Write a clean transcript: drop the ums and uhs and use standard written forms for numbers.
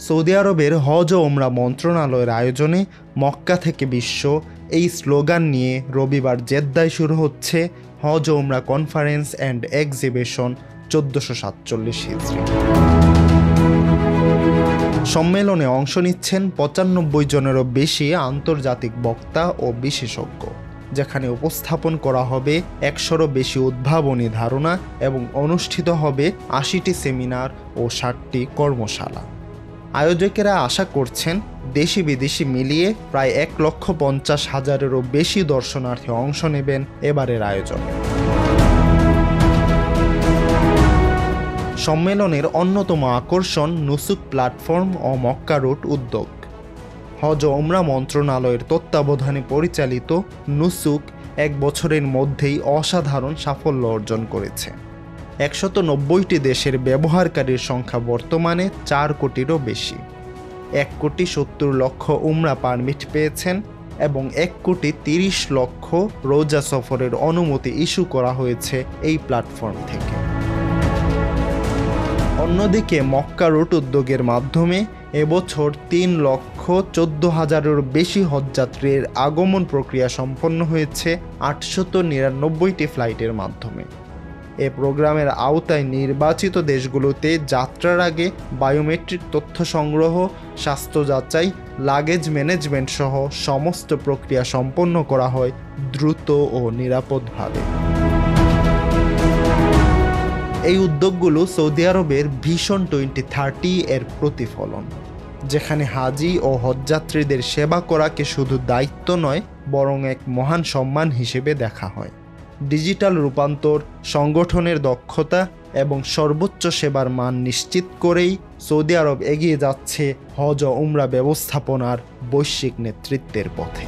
Saudi আরবের হজ ও উমরা মন্ত্রণালয়ের আয়োজনে মক্কা থেকে বিশ্ব এই স্লোগান নিয়ে রবিবার জেদ্দায় শুরু হচ্ছে হজ ও উমরা কনফারেন্স অ্যান্ড এক্সিবিশন 1447 হিজরি। সম্মেলনে অংশ নিচ্ছেন 95 জনেরও বেশি আন্তর্জাতিক বক্তা ও বিশেষজ্ঞ, যেখানে উপস্থাপন করা হবে 100রও বেশি উদ্ভাবনী ধারণা এবং অনুষ্ঠিত হবে 80টি সেমিনার ও 60টি কর্মশালা। আয়োজকেরা আশা করছেন দেশি বিদেশি মিলিয়ে প্রায় 1,50,000-এরও বেশি দর্শনার্থী অংশ নেবেন এবারের আয়োজনে। সম্মেলনের অন্যতম আকর্ষণ নুসুক প্ল্যাটফর্ম ও মক্কা রুট উদ্যোগ। হজ ও উমরা মন্ত্রণালয়ের তত্ত্বাবধানে পরিচালিত নুসুক 1 বছরের মধ্যেই অসাধারণ সাফল্য অর্জন করেছে। 190টি দেশের ব্যবহারকারীর সংখ্যা বর্তমানে 4 কোটিরও বেশি। 1,70,00,000 উমরা পারমিট পেয়েছেন এবং 1,30,00,000 রোজা সফরের অনুমতি ইস্যু করা হয়েছে এই প্ল্যাটফর্ম থেকে। অন্যদিকে মক্কা রুট উদ্যোগের মাধ্যমে এবছর 3,14,000-এরও বেশি হজযাত্রীর আগমন প্রক্রিয়া সম্পন্ন হয়েছে 899টি ফ্লাইটের মাধ্যমে। এ প্রোগ্রামের আওতায় নির্বাচিত দেশগুলোতে যাত্রার আগে বায়োমেট্রিক তথ্য সংগ্রহ, স্বাস্থ্য যাচাই, লাগেজ ম্যানেজমেন্ট সহ সমস্ত প্রক্রিয়া সম্পন্ন করা হয় দ্রুত ও নিরাপদভাবে। এই উদ্যোগগুলো সৌদি আরবের ভিশন 2030 এর প্রতিফলন, যেখানে হাজি ও হজযাত্রীদের সেবা করাকে শুধু দায়িত্ব নয় বরং এক মহান সম্মান হিসেবে দেখা হয়। ডিজিটাল রূপান্তর, সংগঠনের দক্ষতা এবং সর্বোচ্চ সেবার মান নিশ্চিত করেই সৌদি আরব এগিয়ে যাচ্ছে হজ ও উমরা ব্যবস্থাপনার বৈশ্বিক নেতৃত্বের পথে।